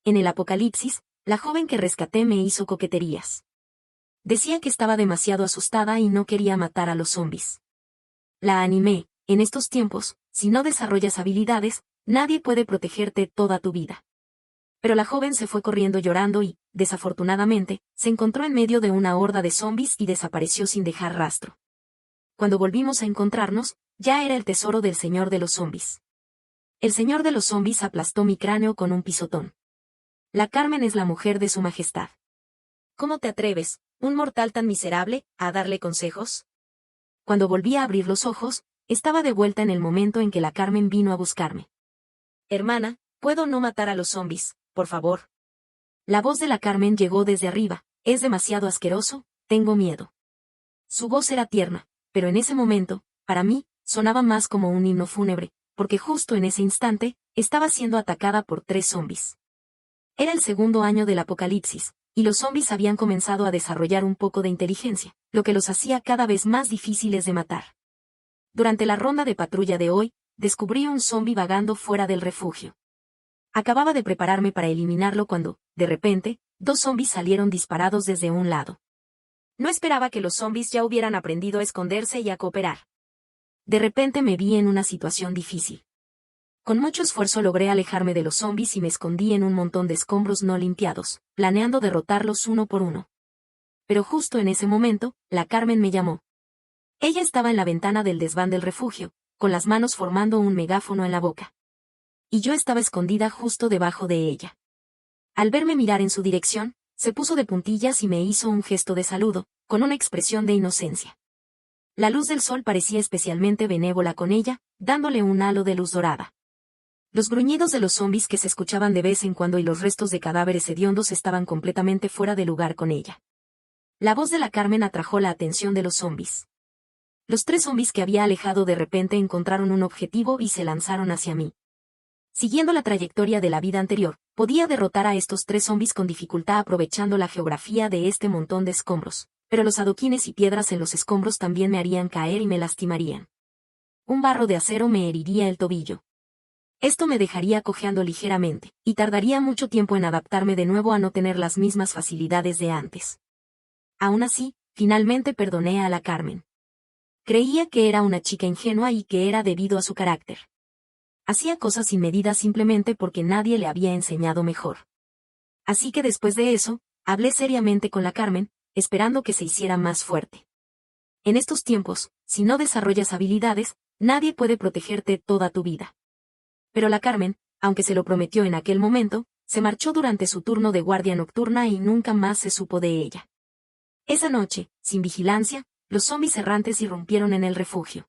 En el apocalipsis, la joven que rescaté me hizo coqueterías. Decía que estaba demasiado asustada y no quería matar a los zombis. La animé: en estos tiempos, si no desarrollas habilidades, nadie puede protegerte toda tu vida. Pero la joven se fue corriendo llorando y, desafortunadamente, se encontró en medio de una horda de zombis y desapareció sin dejar rastro. Cuando volvimos a encontrarnos, ya era el tesoro del señor de los zombis. El señor de los zombis aplastó mi cráneo con un pisotón. La Carmen es la mujer de su majestad. ¿Cómo te atreves, un mortal tan miserable, a darle consejos? Cuando volví a abrir los ojos, estaba de vuelta en el momento en que la Carmen vino a buscarme. Hermana, ¿puedo no matar a los zombis, por favor? La voz de la Carmen llegó desde arriba: es demasiado asqueroso, tengo miedo. Su voz era tierna, pero en ese momento, para mí, sonaba más como un himno fúnebre, porque justo en ese instante, estaba siendo atacada por 3 zombis. Era el segundo año del apocalipsis, y los zombis habían comenzado a desarrollar un poco de inteligencia, lo que los hacía cada vez más difíciles de matar. Durante la ronda de patrulla de hoy, descubrí un zombi vagando fuera del refugio. Acababa de prepararme para eliminarlo cuando, de repente, 2 zombis salieron disparados desde un lado. No esperaba que los zombis ya hubieran aprendido a esconderse y a cooperar. De repente me vi en una situación difícil. Con mucho esfuerzo logré alejarme de los zombis y me escondí en un montón de escombros no limpiados, planeando derrotarlos uno por uno. Pero justo en ese momento, la Carmen me llamó. Ella estaba en la ventana del desván del refugio, con las manos formando un megáfono en la boca. Y yo estaba escondida justo debajo de ella. Al verme mirar en su dirección, se puso de puntillas y me hizo un gesto de saludo, con una expresión de inocencia. La luz del sol parecía especialmente benévola con ella, dándole un halo de luz dorada. Los gruñidos de los zombis que se escuchaban de vez en cuando y los restos de cadáveres hediondos estaban completamente fuera de lugar con ella. La voz de la Carmen atrajo la atención de los zombis. Los 3 zombis que había alejado de repente encontraron un objetivo y se lanzaron hacia mí. Siguiendo la trayectoria de la vida anterior, podía derrotar a estos 3 zombis con dificultad aprovechando la geografía de este montón de escombros, pero los adoquines y piedras en los escombros también me harían caer y me lastimarían. Un barro de acero me heriría el tobillo. Esto me dejaría cojeando ligeramente, y tardaría mucho tiempo en adaptarme de nuevo a no tener las mismas facilidades de antes. Aún así, finalmente perdoné a la Carmen. Creía que era una chica ingenua y que era debido a su carácter. Hacía cosas sin medida simplemente porque nadie le había enseñado mejor. Así que después de eso, hablé seriamente con la Carmen, esperando que se hiciera más fuerte. En estos tiempos, si no desarrollas habilidades, nadie puede protegerte toda tu vida. Pero la Carmen, aunque se lo prometió en aquel momento, se marchó durante su turno de guardia nocturna y nunca más se supo de ella. Esa noche, sin vigilancia, los zombis errantes irrumpieron en el refugio.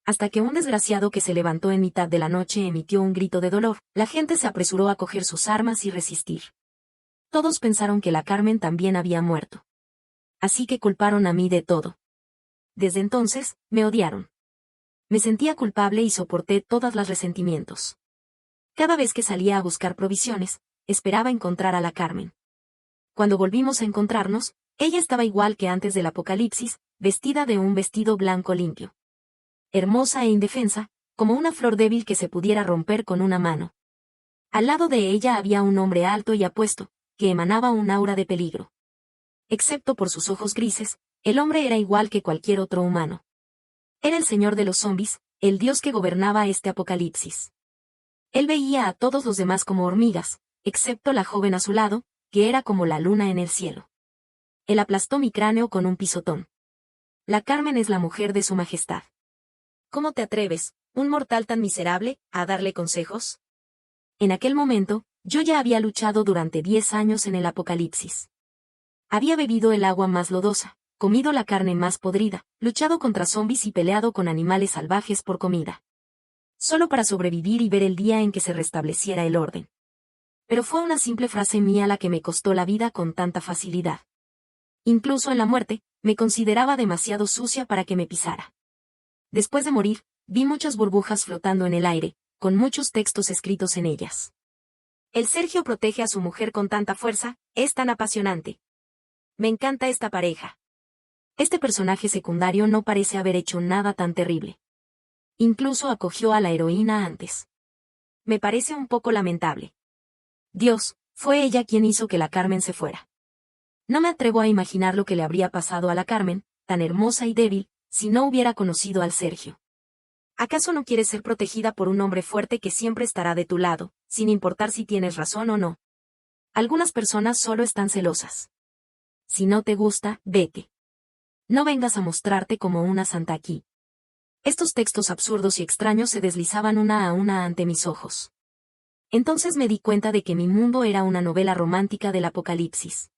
Hasta que un desgraciado que se levantó en mitad de la noche emitió un grito de dolor, la gente se apresuró a coger sus armas y resistir. Todos pensaron que la Carmen también había muerto. Así que culparon a mí de todo. Desde entonces, me odiaron. Me sentía culpable y soporté todos los resentimientos. Cada vez que salía a buscar provisiones, esperaba encontrar a la Carmen. Cuando volvimos a encontrarnos, ella estaba igual que antes del apocalipsis, vestida de un vestido blanco limpio. Hermosa e indefensa, como una flor débil que se pudiera romper con una mano. Al lado de ella había un hombre alto y apuesto, que emanaba un aura de peligro. Excepto por sus ojos grises, el hombre era igual que cualquier otro humano. Era el señor de los zombis, el dios que gobernaba este apocalipsis. Él veía a todos los demás como hormigas, excepto la joven a su lado, que era como la luna en el cielo. Él aplastó mi cráneo con un pisotón. La Carmen es la mujer de su majestad. ¿Cómo te atreves, un mortal tan miserable, a darle consejos? En aquel momento, yo ya había luchado durante 10 años en el apocalipsis. Había bebido el agua más lodosa, comido la carne más podrida, luchado contra zombis y peleado con animales salvajes por comida. Solo para sobrevivir y ver el día en que se restableciera el orden. Pero fue una simple frase mía la que me costó la vida con tanta facilidad. Incluso en la muerte, me consideraba demasiado sucia para que me pisara. Después de morir, vi muchas burbujas flotando en el aire, con muchos textos escritos en ellas. El Sergio protege a su mujer con tanta fuerza, es tan apasionante. Me encanta esta pareja. Este personaje secundario no parece haber hecho nada tan terrible. Incluso acogió a la heroína antes. Me parece un poco lamentable. Dios, Fue ella quien hizo que la Carmen se fuera. No me atrevo a imaginar lo que le habría pasado a la Carmen, tan hermosa y débil, si no hubiera conocido al Sergio. ¿Acaso no quieres ser protegida por un hombre fuerte que siempre estará de tu lado, sin importar si tienes razón o no? Algunas personas solo están celosas. Si no te gusta, vete. No vengas a mostrarte como una santa aquí. Estos textos absurdos y extraños se deslizaban una a una ante mis ojos. Entonces me di cuenta de que mi mundo era una novela romántica del apocalipsis.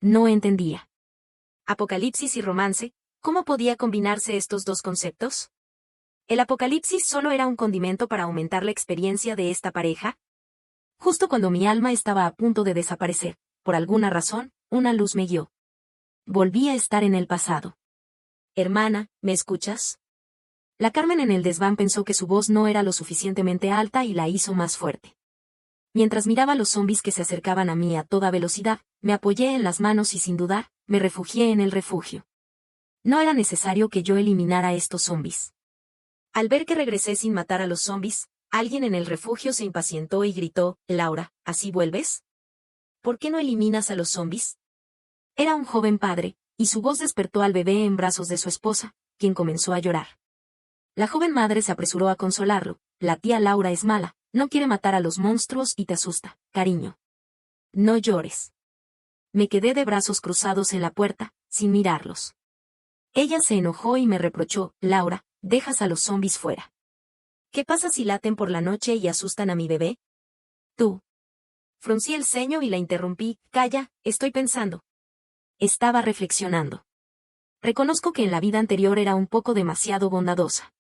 No entendía. Apocalipsis y romance, ¿cómo podía combinarse estos dos conceptos? ¿El apocalipsis solo era un condimento para aumentar la experiencia de esta pareja? Justo cuando mi alma estaba a punto de desaparecer, por alguna razón, una luz me guió. Volví a estar en el pasado. Hermana, ¿me escuchas? La Carmen en el desván pensó que su voz no era lo suficientemente alta y la hizo más fuerte. Mientras miraba a los zombis que se acercaban a mí a toda velocidad, me apoyé en las manos y sin dudar, me refugié en el refugio. No era necesario que yo eliminara a estos zombis. Al ver que regresé sin matar a los zombis, alguien en el refugio se impacientó y gritó, Laura, ¿así vuelves? ¿Por qué no eliminas a los zombis? Era un joven padre, y su voz despertó al bebé en brazos de su esposa, quien comenzó a llorar. La joven madre se apresuró a consolarlo, la tía Laura es mala, no quiere matar a los monstruos y te asusta, cariño. No llores. Me quedé de brazos cruzados en la puerta, sin mirarlos. Ella se enojó y me reprochó, Laura, dejas a los zombis fuera. ¿Qué pasa si laten por la noche y asustan a mi bebé? Tú. Fruncí el ceño y la interrumpí, calla, estoy pensando. Estaba reflexionando. Reconozco que en la vida anterior era un poco demasiado bondadosa.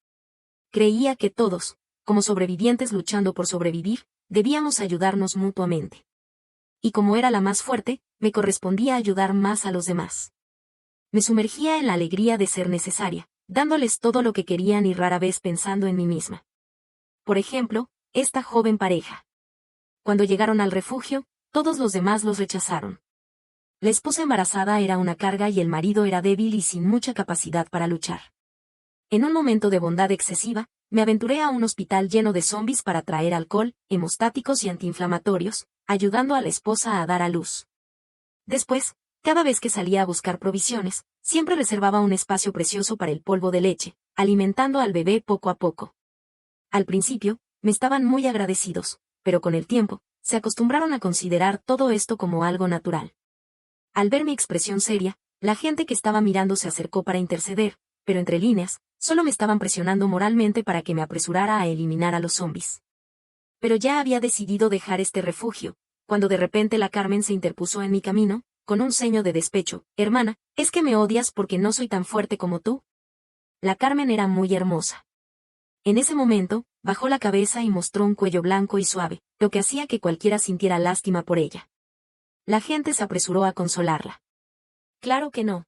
Creía que todos, como sobrevivientes luchando por sobrevivir, debíamos ayudarnos mutuamente. Y como era la más fuerte, me correspondía ayudar más a los demás. Me sumergía en la alegría de ser necesaria, dándoles todo lo que querían y rara vez pensando en mí misma. Por ejemplo, esta joven pareja. Cuando llegaron al refugio, todos los demás los rechazaron. La esposa embarazada era una carga y el marido era débil y sin mucha capacidad para luchar. En un momento de bondad excesiva, me aventuré a un hospital lleno de zombis para traer alcohol, hemostáticos y antiinflamatorios, ayudando a la esposa a dar a luz. Después, cada vez que salía a buscar provisiones, siempre reservaba un espacio precioso para el polvo de leche, alimentando al bebé poco a poco. Al principio, me estaban muy agradecidos, pero con el tiempo, se acostumbraron a considerar todo esto como algo natural. Al ver mi expresión seria, la gente que estaba mirando se acercó para interceder, pero entre líneas, solo me estaban presionando moralmente para que me apresurara a eliminar a los zombis. Pero ya había decidido dejar este refugio, cuando de repente la Carmen se interpuso en mi camino, con un ceño de despecho, hermana, ¿es que me odias porque no soy tan fuerte como tú? La Carmen era muy hermosa. En ese momento, bajó la cabeza y mostró un cuello blanco y suave, lo que hacía que cualquiera sintiera lástima por ella. La gente se apresuró a consolarla. Claro que no.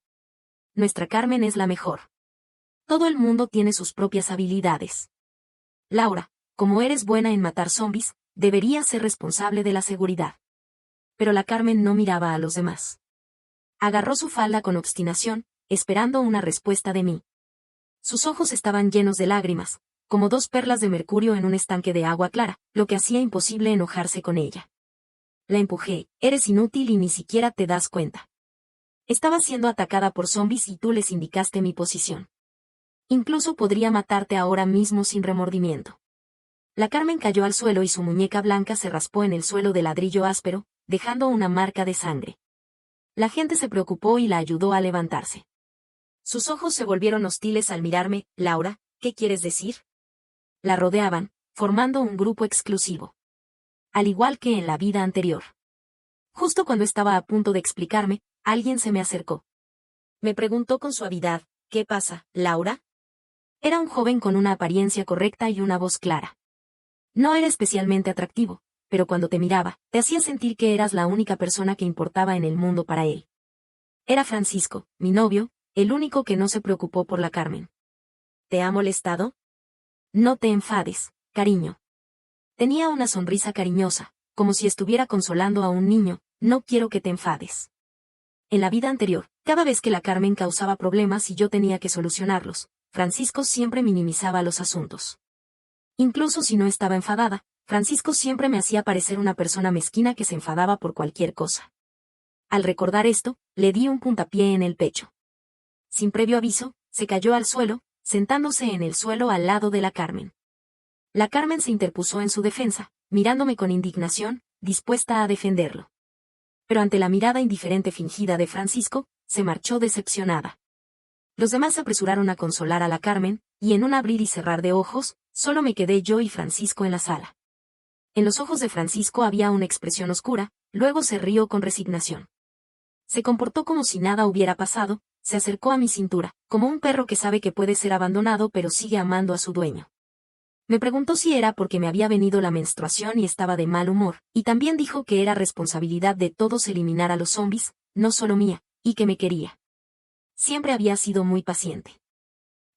Nuestra Carmen es la mejor. Todo el mundo tiene sus propias habilidades. Laura, como eres buena en matar zombis, deberías ser responsable de la seguridad. Pero la Carmen no miraba a los demás. Agarró su falda con obstinación, esperando una respuesta de mí. Sus ojos estaban llenos de lágrimas, como dos perlas de mercurio en un estanque de agua clara, lo que hacía imposible enojarse con ella. La empujé, eres inútil y ni siquiera te das cuenta. Estaba siendo atacada por zombis y tú les indicaste mi posición. Incluso podría matarte ahora mismo sin remordimiento. La Carmen cayó al suelo y su muñeca blanca se raspó en el suelo de ladrillo áspero, dejando una marca de sangre. La gente se preocupó y la ayudó a levantarse. Sus ojos se volvieron hostiles al mirarme, Laura, ¿qué quieres decir? La rodeaban, formando un grupo exclusivo. Al igual que en la vida anterior. Justo cuando estaba a punto de explicarme, alguien se me acercó. Me preguntó con suavidad, ¿qué pasa, Laura? Era un joven con una apariencia correcta y una voz clara. No era especialmente atractivo, pero cuando te miraba, te hacía sentir que eras la única persona que importaba en el mundo para él. Era Francisco, mi novio, el único que no se preocupó por la Carmen. ¿Te ha molestado? No te enfades, cariño. Tenía una sonrisa cariñosa, como si estuviera consolando a un niño, no quiero que te enfades. En la vida anterior, cada vez que la Carmen causaba problemas y yo tenía que solucionarlos, Francisco siempre minimizaba los asuntos. Incluso si no estaba enfadada, Francisco siempre me hacía parecer una persona mezquina que se enfadaba por cualquier cosa. Al recordar esto, le di un puntapié en el pecho. Sin previo aviso, se cayó al suelo, sentándose en el suelo al lado de la Carmen. La Carmen se interpuso en su defensa, mirándome con indignación, dispuesta a defenderlo. Pero ante la mirada indiferente fingida de Francisco, se marchó decepcionada. Los demás se apresuraron a consolar a la Carmen, y en un abrir y cerrar de ojos, solo me quedé yo y Francisco en la sala. En los ojos de Francisco había una expresión oscura, luego se rió con resignación. Se comportó como si nada hubiera pasado, se acercó a mi cintura, como un perro que sabe que puede ser abandonado pero sigue amando a su dueño. Me preguntó si era porque me había venido la menstruación y estaba de mal humor, y también dijo que era responsabilidad de todos eliminar a los zombis, no solo mía, y que me quería. Siempre había sido muy paciente.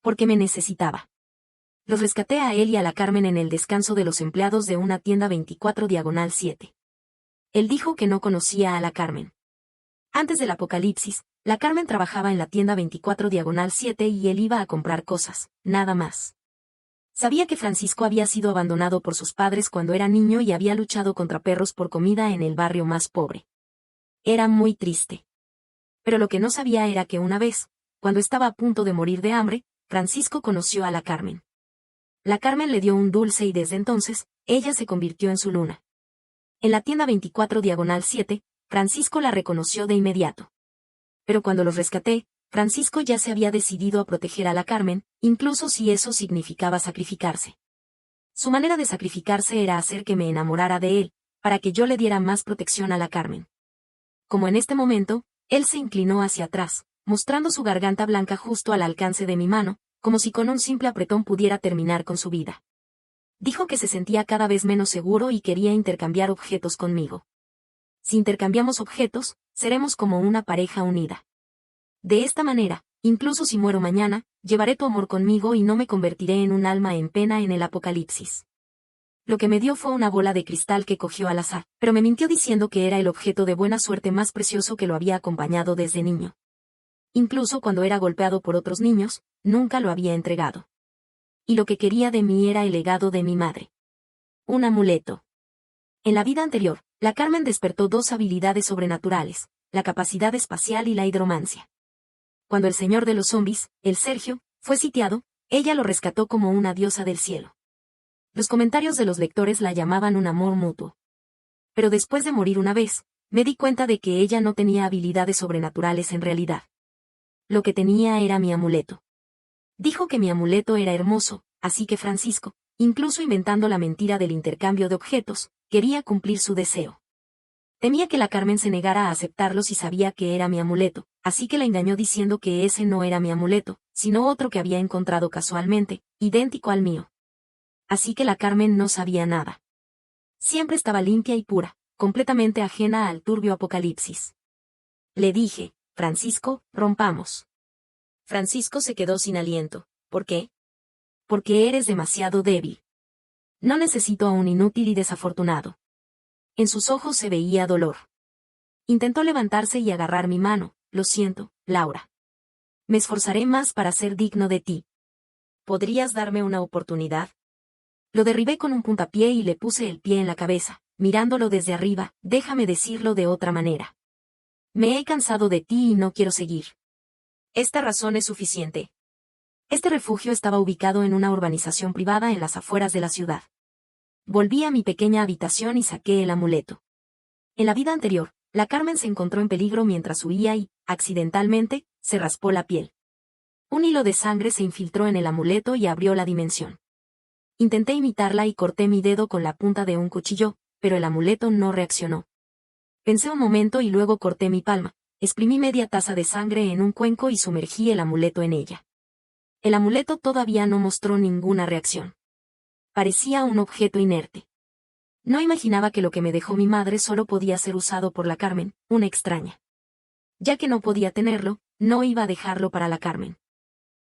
Porque me necesitaba. Los rescaté a él y a la Carmen en el descanso de los empleados de una tienda 24/7. Él dijo que no conocía a la Carmen. Antes del apocalipsis, la Carmen trabajaba en la tienda 24/7 y él iba a comprar cosas, nada más. Sabía que Francisco había sido abandonado por sus padres cuando era niño y había luchado contra perros por comida en el barrio más pobre. Era muy triste. Pero lo que no sabía era que una vez, cuando estaba a punto de morir de hambre, Francisco conoció a la Carmen. La Carmen le dio un dulce y desde entonces, ella se convirtió en su luna. En la tienda 24/7, Francisco la reconoció de inmediato. Pero cuando los rescaté, Francisco ya se había decidido a proteger a la Carmen, incluso si eso significaba sacrificarse. Su manera de sacrificarse era hacer que me enamorara de él, para que yo le diera más protección a la Carmen. Como en este momento, él se inclinó hacia atrás, mostrando su garganta blanca justo al alcance de mi mano, como si con un simple apretón pudiera terminar con su vida. Dijo que se sentía cada vez menos seguro y quería intercambiar objetos conmigo. Si intercambiamos objetos, seremos como una pareja unida. De esta manera, incluso si muero mañana, llevaré tu amor conmigo y no me convertiré en un alma en pena en el apocalipsis. Lo que me dio fue una bola de cristal que cogió al azar, pero me mintió diciendo que era el objeto de buena suerte más precioso que lo había acompañado desde niño. Incluso cuando era golpeado por otros niños, nunca lo había entregado. Y lo que quería de mí era el legado de mi madre. Un amuleto. En la vida anterior, la Carmen despertó dos habilidades sobrenaturales, la capacidad espacial y la hidromancia. Cuando el señor de los zombis, el Sergio, fue sitiado, ella lo rescató como una diosa del cielo. Los comentarios de los lectores la llamaban un amor mutuo. Pero después de morir una vez, me di cuenta de que ella no tenía habilidades sobrenaturales en realidad. Lo que tenía era mi amuleto. Dijo que mi amuleto era hermoso, así que Francisco, incluso inventando la mentira del intercambio de objetos, quería cumplir su deseo. Temía que la Carmen se negara a aceptarlo si sabía que era mi amuleto, así que la engañó diciendo que ese no era mi amuleto, sino otro que había encontrado casualmente, idéntico al mío. Así que la Carmen no sabía nada. Siempre estaba limpia y pura, completamente ajena al turbio apocalipsis. Le dije, Francisco, rompamos. Francisco se quedó sin aliento. ¿Por qué? Porque eres demasiado débil. No necesito a un inútil y desafortunado. En sus ojos se veía dolor. Intentó levantarse y agarrar mi mano. Lo siento, Laura. Me esforzaré más para ser digno de ti. ¿Podrías darme una oportunidad? Lo derribé con un puntapié y le puse el pie en la cabeza, mirándolo desde arriba. Déjame decirlo de otra manera. Me he cansado de ti y no quiero seguir. Esta razón es suficiente. Este refugio estaba ubicado en una urbanización privada en las afueras de la ciudad. Volví a mi pequeña habitación y saqué el amuleto. En la vida anterior, la Carmen se encontró en peligro mientras huía y, accidentalmente, se raspó la piel. Un hilo de sangre se infiltró en el amuleto y abrió la dimensión. Intenté imitarla y corté mi dedo con la punta de un cuchillo, pero el amuleto no reaccionó. Pensé un momento y luego corté mi palma, exprimí media taza de sangre en un cuenco y sumergí el amuleto en ella. El amuleto todavía no mostró ninguna reacción. Parecía un objeto inerte. No imaginaba que lo que me dejó mi madre solo podía ser usado por la Carmen, una extraña. Ya que no podía tenerlo, no iba a dejarlo para la Carmen.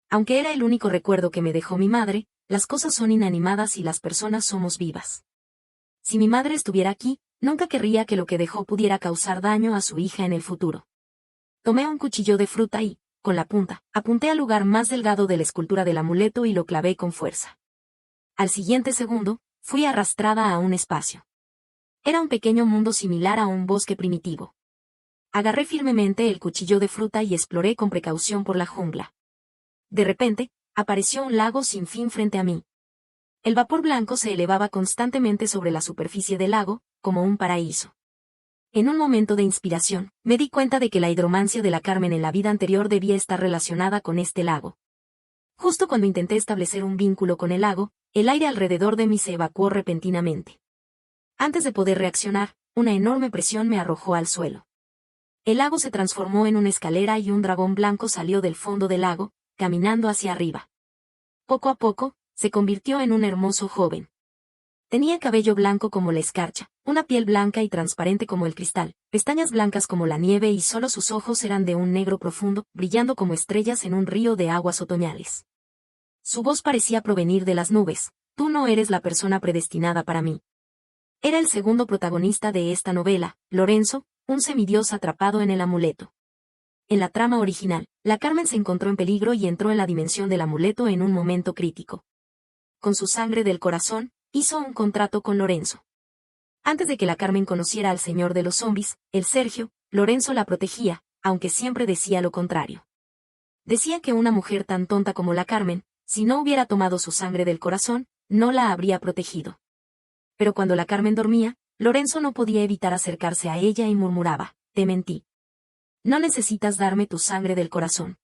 Aunque era el único recuerdo que me dejó mi madre, las cosas son inanimadas y las personas somos vivas. Si mi madre estuviera aquí, nunca querría que lo que dejó pudiera causar daño a su hija en el futuro. Tomé un cuchillo de fruta y, con la punta, apunté al lugar más delgado de la escultura del amuleto y lo clavé con fuerza. Al siguiente segundo, fui arrastrada a un espacio. Era un pequeño mundo similar a un bosque primitivo. Agarré firmemente el cuchillo de fruta y exploré con precaución por la jungla. De repente, apareció un lago sin fin frente a mí. El vapor blanco se elevaba constantemente sobre la superficie del lago, como un paraíso. En un momento de inspiración, me di cuenta de que la hidromancia de la Carmen en la vida anterior debía estar relacionada con este lago. Justo cuando intenté establecer un vínculo con el lago, el aire alrededor de mí se evacuó repentinamente. Antes de poder reaccionar, una enorme presión me arrojó al suelo. El lago se transformó en una escalera y un dragón blanco salió del fondo del lago, caminando hacia arriba. Poco a poco, se convirtió en un hermoso joven. Tenía cabello blanco como la escarcha, una piel blanca y transparente como el cristal, pestañas blancas como la nieve y solo sus ojos eran de un negro profundo, brillando como estrellas en un río de aguas otoñales. Su voz parecía provenir de las nubes: tú no eres la persona predestinada para mí. Era el segundo protagonista de esta novela, Lorenzo, un semidios atrapado en el amuleto. En la trama original, la Carmen se encontró en peligro y entró en la dimensión del amuleto en un momento crítico. Con su sangre del corazón, hizo un contrato con Lorenzo. Antes de que la Carmen conociera al señor de los zombies, el Sergio, Lorenzo la protegía, aunque siempre decía lo contrario. Decía que una mujer tan tonta como la Carmen, si no hubiera tomado su sangre del corazón, no la habría protegido. Pero cuando la Carmen dormía, Lorenzo no podía evitar acercarse a ella y murmuraba: te mentí. No necesitas darme tu sangre del corazón.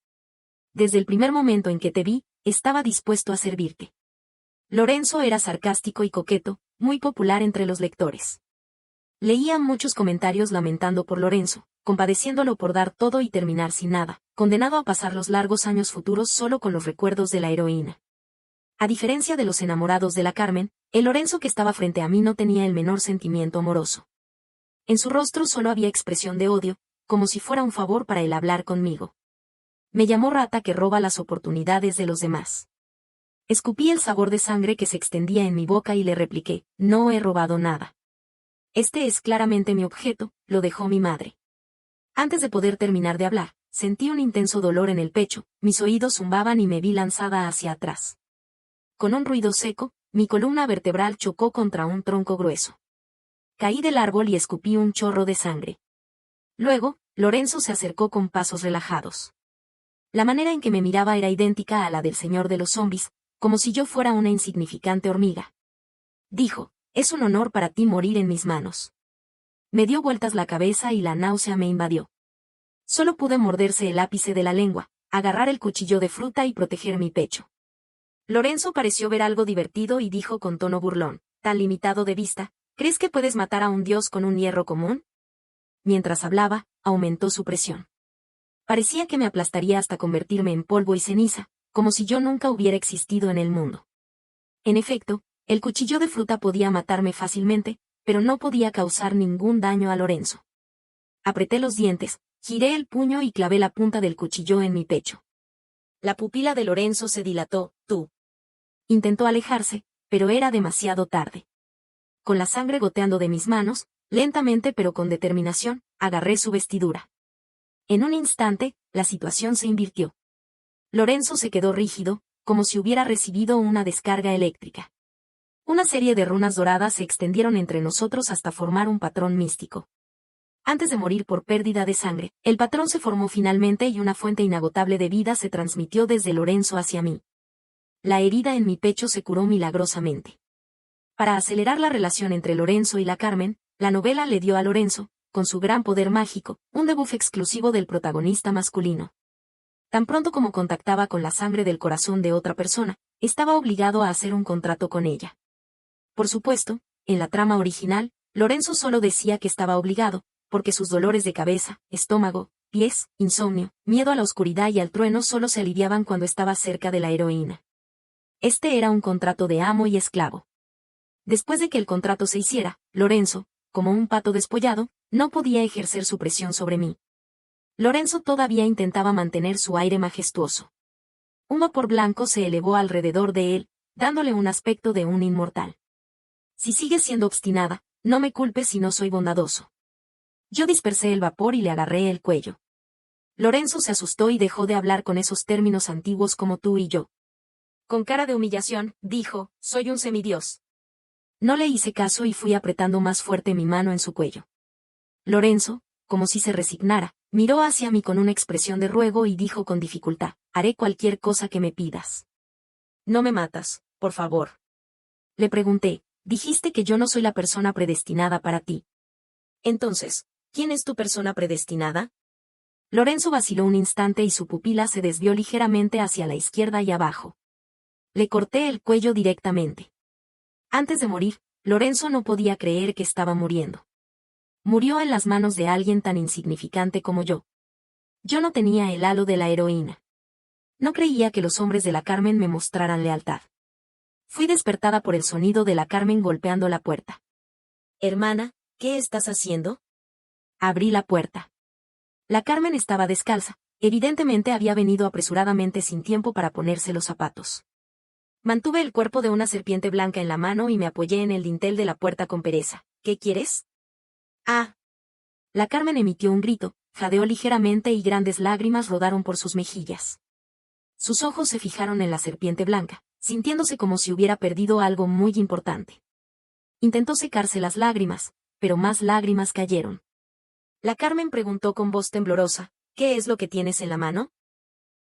Desde el primer momento en que te vi, estaba dispuesto a servirte. Lorenzo era sarcástico y coqueto, muy popular entre los lectores. Leía muchos comentarios lamentando por Lorenzo, compadeciéndolo por dar todo y terminar sin nada, condenado a pasar los largos años futuros solo con los recuerdos de la heroína. A diferencia de los enamorados de la Carmen, el Lorenzo que estaba frente a mí no tenía el menor sentimiento amoroso. En su rostro solo había expresión de odio, como si fuera un favor para él hablar conmigo. Me llamó rata que roba las oportunidades de los demás. Escupí el sabor de sangre que se extendía en mi boca y le repliqué: no he robado nada. Este es claramente mi objeto, lo dejó mi madre. Antes de poder terminar de hablar, sentí un intenso dolor en el pecho, mis oídos zumbaban y me vi lanzada hacia atrás. Con un ruido seco, mi columna vertebral chocó contra un tronco grueso. Caí del árbol y escupí un chorro de sangre. Luego, Lorenzo se acercó con pasos relajados. La manera en que me miraba era idéntica a la del señor de los zombies, como si yo fuera una insignificante hormiga. Dijo: es un honor para ti morir en mis manos. Me dio vueltas la cabeza y la náusea me invadió. Solo pude morderse el ápice de la lengua, agarrar el cuchillo de fruta y proteger mi pecho. Lorenzo pareció ver algo divertido y dijo con tono burlón: tan limitado de vista, ¿crees que puedes matar a un dios con un hierro común? Mientras hablaba, aumentó su presión. Parecía que me aplastaría hasta convertirme en polvo y ceniza, como si yo nunca hubiera existido en el mundo. En efecto, el cuchillo de fruta podía matarme fácilmente, pero no podía causar ningún daño a Lorenzo. Apreté los dientes, giré el puño y clavé la punta del cuchillo en mi pecho. La pupila de Lorenzo se dilató: tú. Intentó alejarse, pero era demasiado tarde. Con la sangre goteando de mis manos, lentamente pero con determinación, agarré su vestidura. En un instante, la situación se invirtió. Lorenzo se quedó rígido, como si hubiera recibido una descarga eléctrica. Una serie de runas doradas se extendieron entre nosotros hasta formar un patrón místico. Antes de morir por pérdida de sangre, el patrón se formó finalmente y una fuente inagotable de vida se transmitió desde Lorenzo hacia mí. La herida en mi pecho se curó milagrosamente. Para acelerar la relación entre Lorenzo y la Carmen, la novela le dio a Lorenzo, con su gran poder mágico, un debuff exclusivo del protagonista masculino. Tan pronto como contactaba con la sangre del corazón de otra persona, estaba obligado a hacer un contrato con ella. Por supuesto, en la trama original, Lorenzo solo decía que estaba obligado, porque sus dolores de cabeza, estómago, pies, insomnio, miedo a la oscuridad y al trueno solo se aliviaban cuando estaba cerca de la heroína. Este era un contrato de amo y esclavo. Después de que el contrato se hiciera, Lorenzo, como un pato despollado, no podía ejercer su presión sobre mí. Lorenzo todavía intentaba mantener su aire majestuoso. Un vapor blanco se elevó alrededor de él, dándole un aspecto de un inmortal. Si sigues siendo obstinada, no me culpes si no soy bondadoso. Yo dispersé el vapor y le agarré el cuello. Lorenzo se asustó y dejó de hablar con esos términos antiguos como tú y yo. Con cara de humillación, dijo: soy un semidios. No le hice caso y fui apretando más fuerte mi mano en su cuello. Lorenzo, como si se resignara, miró hacia mí con una expresión de ruego y dijo con dificultad: haré cualquier cosa que me pidas. No me matas, por favor. Le pregunté: dijiste que yo no soy la persona predestinada para ti. Entonces, ¿quién es tu persona predestinada? Lorenzo vaciló un instante y su pupila se desvió ligeramente hacia la izquierda y abajo. Le corté el cuello directamente. Antes de morir, Lorenzo no podía creer que estaba muriendo. Murió en las manos de alguien tan insignificante como yo. Yo no tenía el halo de la heroína. No creía que los hombres de la Carmen me mostraran lealtad. Fui despertada por el sonido de la Carmen golpeando la puerta. Hermana, ¿qué estás haciendo? Abrí la puerta. La Carmen estaba descalza, evidentemente había venido apresuradamente sin tiempo para ponerse los zapatos. Mantuve el cuerpo de una serpiente blanca en la mano y me apoyé en el dintel de la puerta con pereza. ¿Qué quieres? Ah. La Carmen emitió un grito, jadeó ligeramente y grandes lágrimas rodaron por sus mejillas. Sus ojos se fijaron en la serpiente blanca, sintiéndose como si hubiera perdido algo muy importante. Intentó secarse las lágrimas, pero más lágrimas cayeron. La Carmen preguntó con voz temblorosa: ¿qué es lo que tienes en la mano?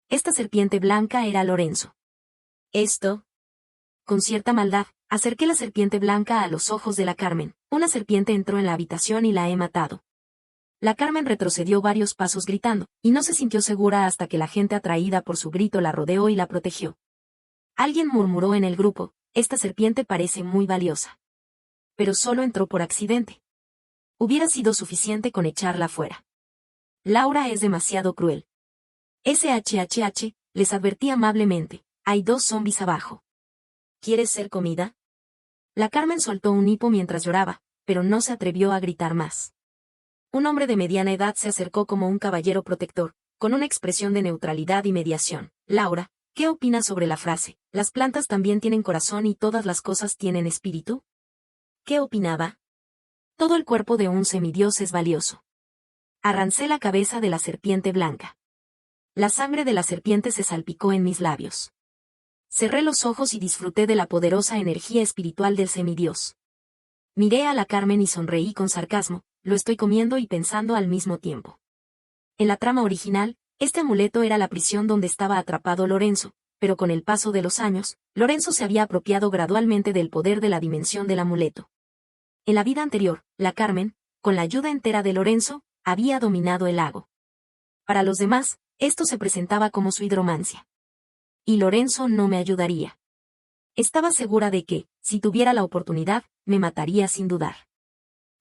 Esta serpiente blanca era Lorenzo. Esto. Con cierta maldad, acerqué la serpiente blanca a los ojos de la Carmen. Una serpiente entró en la habitación y la he matado. La Carmen retrocedió varios pasos gritando, y no se sintió segura hasta que la gente atraída por su grito la rodeó y la protegió. Alguien murmuró en el grupo: esta serpiente parece muy valiosa. Pero solo entró por accidente. Hubiera sido suficiente con echarla fuera. Laura es demasiado cruel. SHHH, les advertí amablemente, hay 2 zombis abajo. ¿Quieres ser comida? La Carmen soltó un hipo mientras lloraba, pero no se atrevió a gritar más. Un hombre de mediana edad se acercó como un caballero protector, con una expresión de neutralidad y mediación. Laura, ¿qué opinas sobre la frase: las plantas también tienen corazón y todas las cosas tienen espíritu? ¿Qué opinaba? Todo el cuerpo de un semidios es valioso. Arrancé la cabeza de la serpiente blanca. La sangre de la serpiente se salpicó en mis labios. Cerré los ojos y disfruté de la poderosa energía espiritual del semidios. Miré a la Carmen y sonreí con sarcasmo: lo estoy comiendo y pensando al mismo tiempo. En la trama original, este amuleto era la prisión donde estaba atrapado Lorenzo, pero con el paso de los años, Lorenzo se había apropiado gradualmente del poder de la dimensión del amuleto. En la vida anterior, la Carmen, con la ayuda entera de Lorenzo, había dominado el lago. Para los demás, esto se presentaba como su hidromancia. Y Lorenzo no me ayudaría. Estaba segura de que, si tuviera la oportunidad, me mataría sin dudar.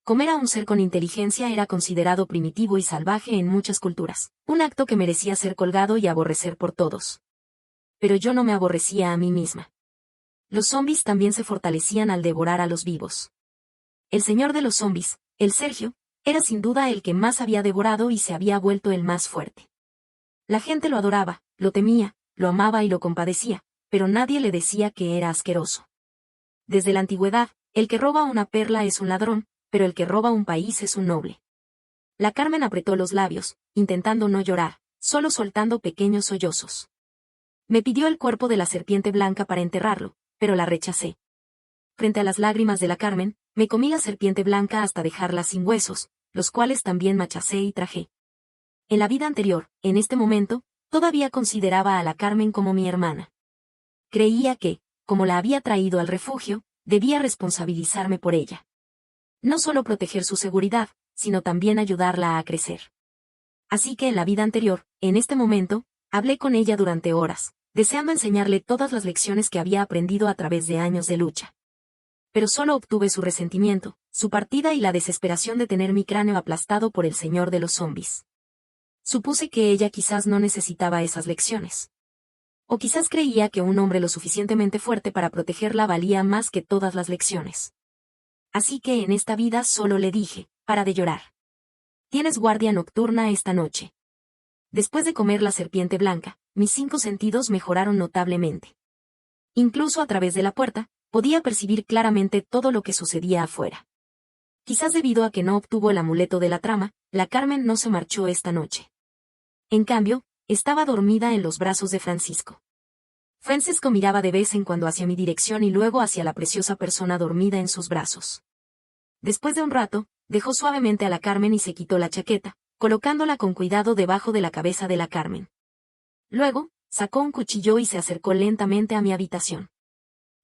Comer a un ser con inteligencia era considerado primitivo y salvaje en muchas culturas, un acto que merecía ser colgado y aborrecer por todos. Pero yo no me aborrecía a mí misma. Los zombis también se fortalecían al devorar a los vivos. El señor de los zombis, el Sergio, era sin duda el que más había devorado y se había vuelto el más fuerte. La gente lo adoraba, lo temía, lo amaba y lo compadecía, pero nadie le decía que era asqueroso. Desde la antigüedad, el que roba una perla es un ladrón, pero el que roba un país es un noble. La Carmen apretó los labios, intentando no llorar, solo soltando pequeños sollozos. Me pidió el cuerpo de la serpiente blanca para enterrarlo, pero la rechacé. Frente a las lágrimas de la Carmen, me comí la serpiente blanca hasta dejarla sin huesos, los cuales también machacé y tragué. En la vida anterior, en este momento, todavía consideraba a la Carmen como mi hermana. Creía que, como la había traído al refugio, debía responsabilizarme por ella. No solo proteger su seguridad, sino también ayudarla a crecer. Así que en la vida anterior, en este momento, hablé con ella durante horas, deseando enseñarle todas las lecciones que había aprendido a través de años de lucha. Pero solo obtuve su resentimiento, su partida y la desesperación de tener mi cráneo aplastado por el señor de los zombis. Supuse que ella quizás no necesitaba esas lecciones. O quizás creía que un hombre lo suficientemente fuerte para protegerla valía más que todas las lecciones. Así que en esta vida solo le dije: para de llorar. Tienes guardia nocturna esta noche. Después de comer la serpiente blanca, mis 5 sentidos mejoraron notablemente. Incluso a través de la puerta, podía percibir claramente todo lo que sucedía afuera. Quizás debido a que no obtuvo el amuleto de la trama, la Carmen no se marchó esta noche. En cambio, estaba dormida en los brazos de Francisco. Francesco miraba de vez en cuando hacia mi dirección y luego hacia la preciosa persona dormida en sus brazos. Después de un rato, dejó suavemente a la Carmen y se quitó la chaqueta, colocándola con cuidado debajo de la cabeza de la Carmen. Luego, sacó un cuchillo y se acercó lentamente a mi habitación.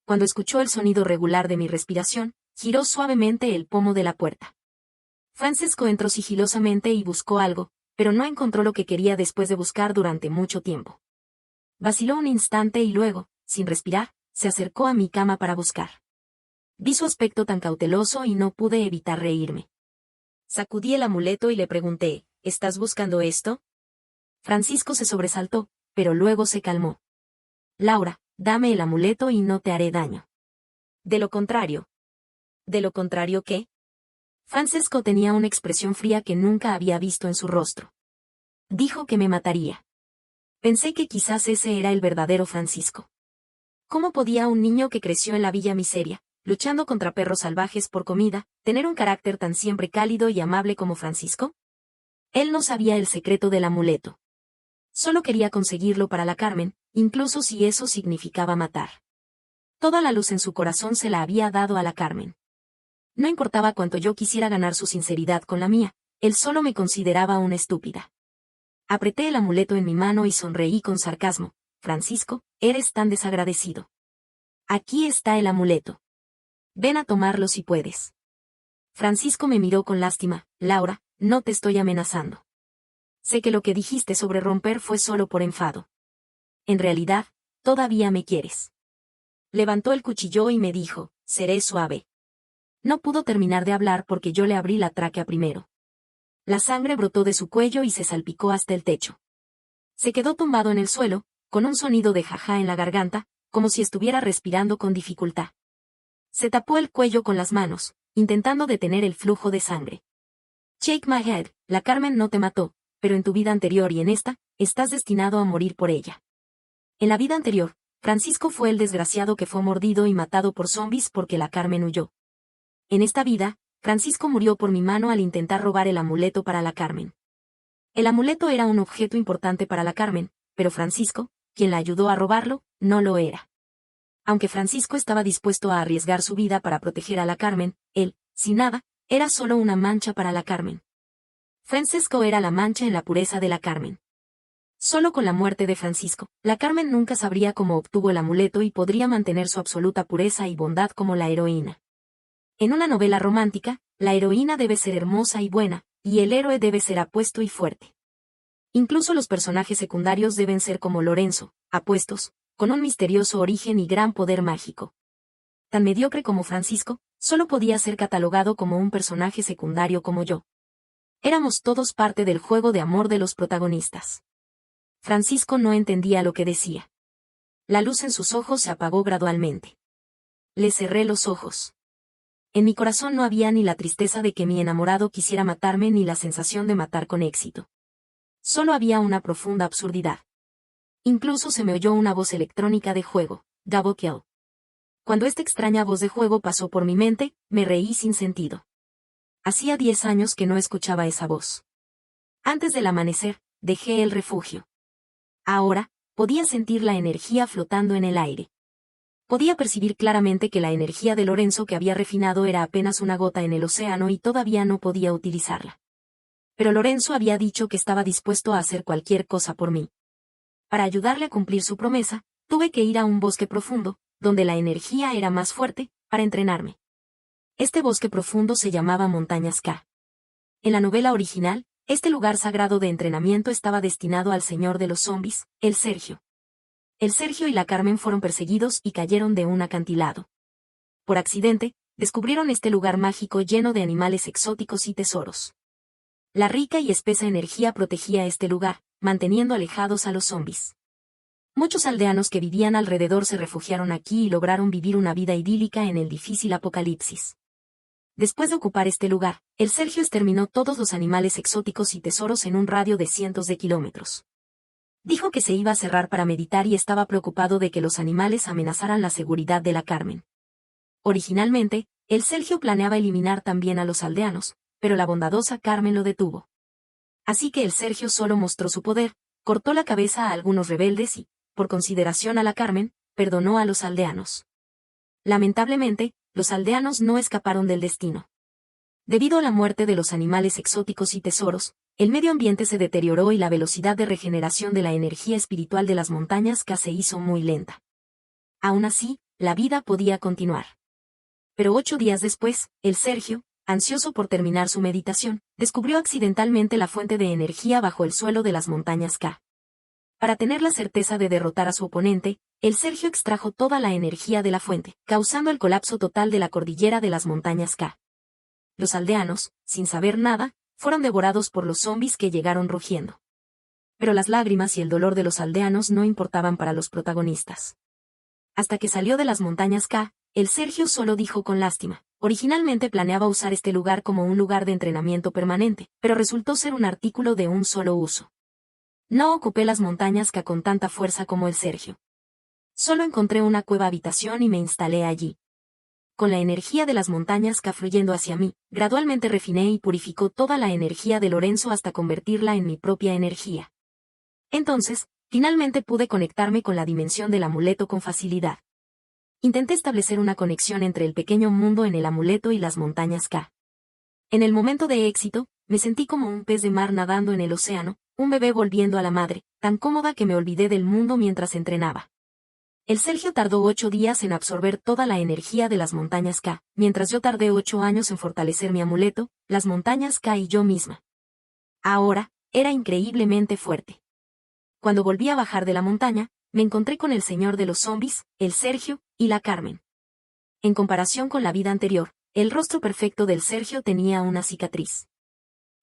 Cuando escuchó el sonido regular de mi respiración, giró suavemente el pomo de la puerta. Francesco entró sigilosamente y buscó algo, pero no encontró lo que quería después de buscar durante mucho tiempo. Vaciló un instante y luego, sin respirar, se acercó a mi cama para buscar. Vi su aspecto tan cauteloso y no pude evitar reírme. Sacudí el amuleto y le pregunté, ¿estás buscando esto? Francisco se sobresaltó, pero luego se calmó. Laura, dame el amuleto y no te haré daño. De lo contrario. ¿De lo contrario qué? Francesco tenía una expresión fría que nunca había visto en su rostro. Dijo que me mataría. Pensé que quizás ese era el verdadero Francisco. ¿Cómo podía un niño que creció en la villa miseria, luchando contra perros salvajes por comida, tener un carácter tan siempre cálido y amable como Francisco? Él no sabía el secreto del amuleto. Solo quería conseguirlo para la Carmen, incluso si eso significaba matar. Toda la luz en su corazón se la había dado a la Carmen. No importaba cuánto yo quisiera ganar su sinceridad con la mía, él solo me consideraba una estúpida. Apreté el amuleto en mi mano y sonreí con sarcasmo. Francisco, eres tan desagradecido. Aquí está el amuleto. Ven a tomarlo si puedes. Francisco me miró con lástima. Laura, no te estoy amenazando. Sé que lo que dijiste sobre romper fue solo por enfado. En realidad, todavía me quieres. Levantó el cuchillo y me dijo, seré suave. No pudo terminar de hablar porque yo le abrí la tráquea primero. La sangre brotó de su cuello y se salpicó hasta el techo. Se quedó tumbado en el suelo, con un sonido de jajá en la garganta, como si estuviera respirando con dificultad. Se tapó el cuello con las manos, intentando detener el flujo de sangre. Shake my head, la Carmen no te mató, pero en tu vida anterior y en esta, estás destinado a morir por ella. En la vida anterior, Francisco fue el desgraciado que fue mordido y matado por zombies porque la Carmen huyó. En esta vida, Francisco murió por mi mano al intentar robar el amuleto para la Carmen. El amuleto era un objeto importante para la Carmen, pero Francisco, quien la ayudó a robarlo, no lo era. Aunque Francisco estaba dispuesto a arriesgar su vida para proteger a la Carmen, él, sin nada, era solo una mancha para la Carmen. Francisco era la mancha en la pureza de la Carmen. Solo con la muerte de Francisco, la Carmen nunca sabría cómo obtuvo el amuleto y podría mantener su absoluta pureza y bondad como la heroína. En una novela romántica, la heroína debe ser hermosa y buena, y el héroe debe ser apuesto y fuerte. Incluso los personajes secundarios deben ser como Lorenzo, apuestos, con un misterioso origen y gran poder mágico. Tan mediocre como Francisco, solo podía ser catalogado como un personaje secundario como yo. Éramos todos parte del juego de amor de los protagonistas. Francisco no entendía lo que decía. La luz en sus ojos se apagó gradualmente. Le cerré los ojos. En mi corazón no había ni la tristeza de que mi enamorado quisiera matarme ni la sensación de matar con éxito. Solo había una profunda absurdidad. Incluso se me oyó una voz electrónica de juego, double kill. Cuando esta extraña voz de juego pasó por mi mente, me reí sin sentido. Hacía 10 años que no escuchaba esa voz. Antes del amanecer, dejé el refugio. Ahora, podía sentir la energía flotando en el aire. Podía percibir claramente que la energía de Lorenzo que había refinado era apenas una gota en el océano y todavía no podía utilizarla. Pero Lorenzo había dicho que estaba dispuesto a hacer cualquier cosa por mí. Para ayudarle a cumplir su promesa, tuve que ir a un bosque profundo, donde la energía era más fuerte, para entrenarme. Este bosque profundo se llamaba Montañas K. En la novela original, este lugar sagrado de entrenamiento estaba destinado al señor de los zombies, el Sergio. El Sergio y la Carmen fueron perseguidos y cayeron de un acantilado. Por accidente, descubrieron este lugar mágico lleno de animales exóticos y tesoros. La rica y espesa energía protegía este lugar, manteniendo alejados a los zombies. Muchos aldeanos que vivían alrededor se refugiaron aquí y lograron vivir una vida idílica en el difícil apocalipsis. Después de ocupar este lugar, el Sergio exterminó todos los animales exóticos y tesoros en un radio de cientos de kilómetros. Dijo que se iba a cerrar para meditar y estaba preocupado de que los animales amenazaran la seguridad de la Carmen. Originalmente, el Sergio planeaba eliminar también a los aldeanos, pero la bondadosa Carmen lo detuvo. Así que el Sergio solo mostró su poder, cortó la cabeza a algunos rebeldes y, por consideración a la Carmen, perdonó a los aldeanos. Lamentablemente, los aldeanos no escaparon del destino. Debido a la muerte de los animales exóticos y tesoros, el medio ambiente se deterioró y la velocidad de regeneración de la energía espiritual de las montañas K se hizo muy lenta. Aún así, la vida podía continuar. Pero 8 días después, el Sergio, ansioso por terminar su meditación, descubrió accidentalmente la fuente de energía bajo el suelo de las montañas K. Para tener la certeza de derrotar a su oponente, el Sergio extrajo toda la energía de la fuente, causando el colapso total de la cordillera de las montañas K. Los aldeanos, sin saber nada, fueron devorados por los zombis que llegaron rugiendo. Pero las lágrimas y el dolor de los aldeanos no importaban para los protagonistas. Hasta que salió de las montañas K, el Sergio solo dijo con lástima: originalmente planeaba usar este lugar como un lugar de entrenamiento permanente, pero resultó ser un artículo de un solo uso. No ocupé las montañas K con tanta fuerza como el Sergio. Solo encontré una cueva habitación y me instalé allí. Con la energía de las montañas K fluyendo hacia mí, gradualmente refiné y purificó toda la energía de Lorenzo hasta convertirla en mi propia energía. Entonces, finalmente pude conectarme con la dimensión del amuleto con facilidad. Intenté establecer una conexión entre el pequeño mundo en el amuleto y las montañas K. En el momento de éxito, me sentí como un pez de mar nadando en el océano, un bebé volviendo a la madre, tan cómoda que me olvidé del mundo mientras entrenaba. El Sergio tardó 8 días en absorber toda la energía de las montañas K, mientras yo tardé 8 años en fortalecer mi amuleto, las montañas K y yo misma. Ahora, era increíblemente fuerte. Cuando volví a bajar de la montaña, me encontré con el señor de los zombies, el Sergio, y la Carmen. En comparación con la vida anterior, el rostro perfecto del Sergio tenía una cicatriz.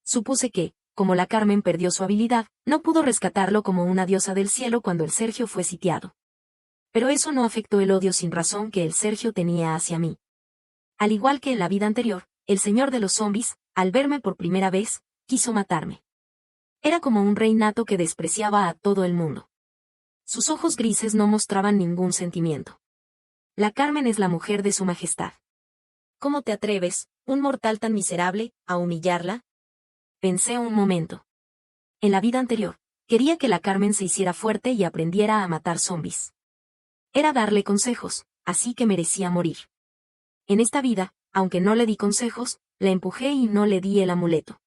Supuse que, como la Carmen perdió su habilidad, no pudo rescatarlo como una diosa del cielo cuando el Sergio fue sitiado. Pero eso no afectó el odio sin razón que el Sergio tenía hacia mí. Al igual que en la vida anterior, el señor de los zombies, al verme por primera vez, quiso matarme. Era como un rey nato que despreciaba a todo el mundo. Sus ojos grises no mostraban ningún sentimiento. La Carmen es la mujer de su majestad. ¿Cómo te atreves, un mortal tan miserable, a humillarla? Pensé un momento. En la vida anterior, quería que la Carmen se hiciera fuerte y aprendiera a matar zombies. Era darle consejos, así que merecía morir. En esta vida, aunque no le di consejos, la empujé y no le di el amuleto.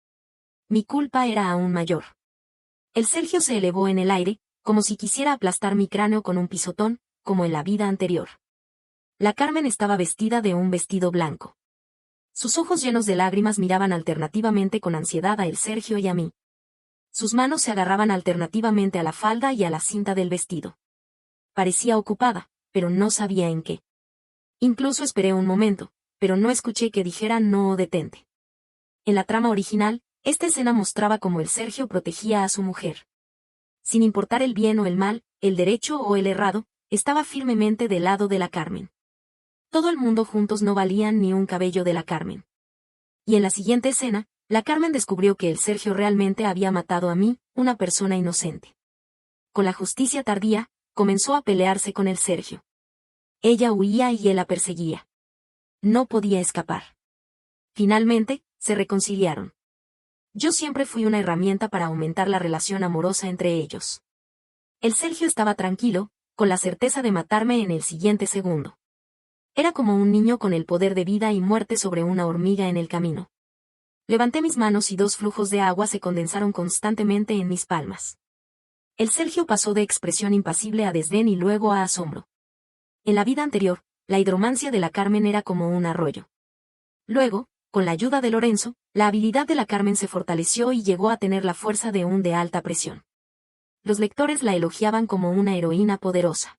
Mi culpa era aún mayor. El Sergio se elevó en el aire, como si quisiera aplastar mi cráneo con un pisotón, como en la vida anterior. La Carmen estaba vestida de un vestido blanco. Sus ojos llenos de lágrimas miraban alternativamente con ansiedad a el Sergio y a mí. Sus manos se agarraban alternativamente a la falda y a la cinta del vestido. Parecía ocupada, pero no sabía en qué. Incluso esperé un momento, pero no escuché que dijera no o detente. En la trama original, esta escena mostraba cómo el Sergio protegía a su mujer. Sin importar el bien o el mal, el derecho o el errado, estaba firmemente del lado de la Carmen. Todo el mundo juntos no valían ni un cabello de la Carmen. Y en la siguiente escena, la Carmen descubrió que el Sergio realmente había matado a mí, una persona inocente. Con la justicia tardía, comenzó a pelearse con el Sergio. Ella huía y él la perseguía. No podía escapar. Finalmente, se reconciliaron. Yo siempre fui una herramienta para aumentar la relación amorosa entre ellos. El Sergio estaba tranquilo, con la certeza de matarme en el siguiente segundo. Era como un niño con el poder de vida y muerte sobre una hormiga en el camino. Levanté mis manos y 2 flujos de agua se condensaron constantemente en mis palmas. El Sergio pasó de expresión impasible a desdén y luego a asombro. En la vida anterior, la hidromancia de la Carmen era como un arroyo. Luego, con la ayuda de Lorenzo, la habilidad de la Carmen se fortaleció y llegó a tener la fuerza de un de alta presión. Los lectores la elogiaban como una heroína poderosa.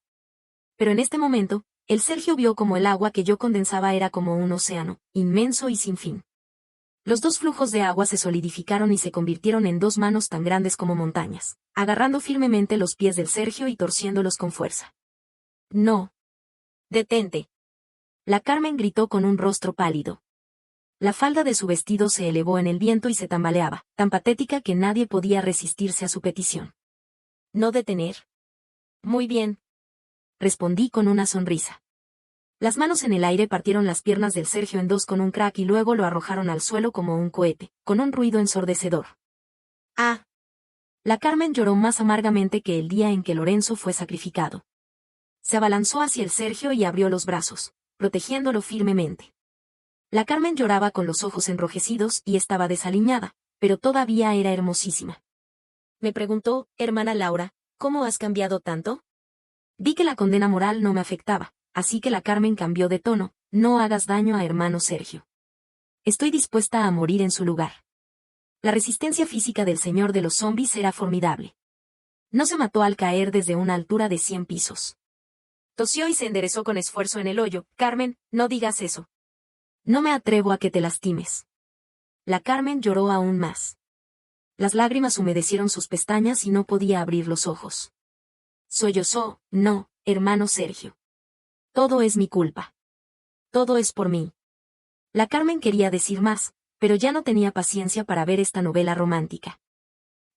Pero en este momento, el Sergio vio como el agua que yo condensaba era como un océano, inmenso y sin fin. Los 2 flujos de agua se solidificaron y se convirtieron en 2 manos tan grandes como montañas, agarrando firmemente los pies del Sergio y torciéndolos con fuerza. No. Detente. La Carmen gritó con un rostro pálido. La falda de su vestido se elevó en el viento y se tambaleaba, tan patética que nadie podía resistirse a su petición. ¿No detener? Muy bien. Respondí con una sonrisa. Las manos en el aire partieron las piernas del Sergio en 2 con un crack y luego lo arrojaron al suelo como un cohete, con un ruido ensordecedor. ¡Ah! La Carmen lloró más amargamente que el día en que Lorenzo fue sacrificado. Se abalanzó hacia el Sergio y abrió los brazos, protegiéndolo firmemente. La Carmen lloraba con los ojos enrojecidos y estaba desaliñada, pero todavía era hermosísima. Me preguntó, hermana Laura, ¿cómo has cambiado tanto? Vi que la condena moral no me afectaba, así que la Carmen cambió de tono, no hagas daño a hermano Sergio. Estoy dispuesta a morir en su lugar. La resistencia física del señor de los zombies era formidable. No se mató al caer desde una altura de 100 pisos. Tosió y se enderezó con esfuerzo en el hoyo. Carmen, no digas eso. No me atrevo a que te lastimes. La Carmen lloró aún más. Las lágrimas humedecieron sus pestañas y no podía abrir los ojos. Sollozó, no, hermano Sergio. Todo es mi culpa. Todo es por mí. La Carmen quería decir más, pero ya no tenía paciencia para ver esta novela romántica.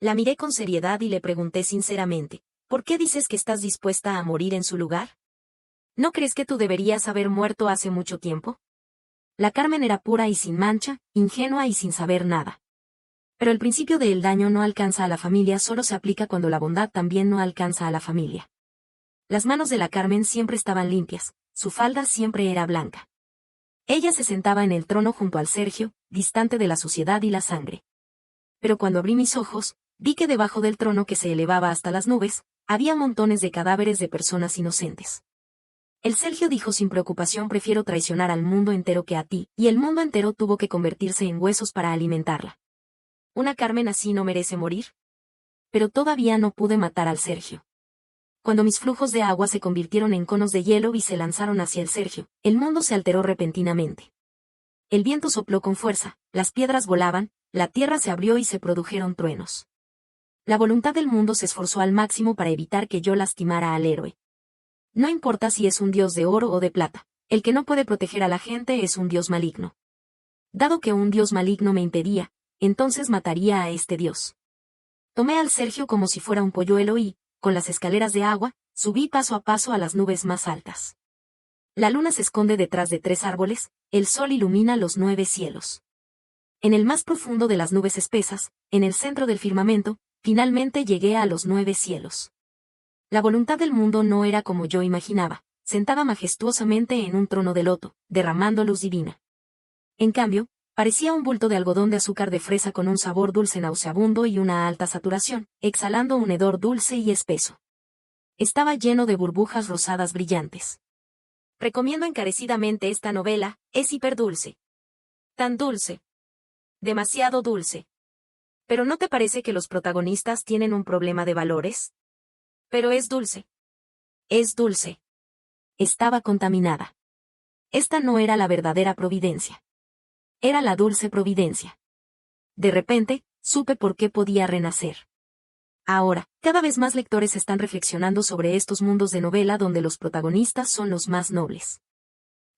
La miré con seriedad y le pregunté sinceramente, ¿por qué dices que estás dispuesta a morir en su lugar? ¿No crees que tú deberías haber muerto hace mucho tiempo? La Carmen era pura y sin mancha, ingenua y sin saber nada. Pero el principio de el daño no alcanza a la familia solo se aplica cuando la bondad también no alcanza a la familia. Las manos de la Carmen siempre estaban limpias, su falda siempre era blanca. Ella se sentaba en el trono junto al Sergio, distante de la suciedad y la sangre. Pero cuando abrí mis ojos, vi que debajo del trono que se elevaba hasta las nubes, había montones de cadáveres de personas inocentes. El Sergio dijo sin preocupación: prefiero traicionar al mundo entero que a ti, y el mundo entero tuvo que convertirse en huesos para alimentarla. ¿Una Carmen así no merece morir? Pero todavía no pude matar al Sergio. Cuando mis flujos de agua se convirtieron en conos de hielo y se lanzaron hacia el Sergio, el mundo se alteró repentinamente. El viento sopló con fuerza, las piedras volaban, la tierra se abrió y se produjeron truenos. La voluntad del mundo se esforzó al máximo para evitar que yo lastimara al héroe. No importa si es un dios de oro o de plata, el que no puede proteger a la gente es un dios maligno. Dado que un dios maligno me impedía, entonces mataría a este dios. Tomé al Sergio como si fuera un polluelo y, con las escaleras de agua, subí paso a paso a las nubes más altas. La luna se esconde detrás de 3 árboles, el sol ilumina los 9 cielos. En el más profundo de las nubes espesas, en el centro del firmamento, finalmente llegué a los 9 cielos. La voluntad del mundo no era como yo imaginaba, sentada majestuosamente en un trono de loto, derramando luz divina. En cambio, parecía un bulto de algodón de azúcar de fresa con un sabor dulce nauseabundo y una alta saturación, exhalando un hedor dulce y espeso. Estaba lleno de burbujas rosadas brillantes. Recomiendo encarecidamente esta novela, es hiperdulce. Tan dulce. Demasiado dulce. ¿Pero no te parece que los protagonistas tienen un problema de valores? Pero es dulce. Es dulce. Estaba contaminada. Esta no era la verdadera providencia. Era la dulce providencia. De repente, supe por qué podía renacer. Ahora, cada vez más lectores están reflexionando sobre estos mundos de novela donde los protagonistas son los más nobles.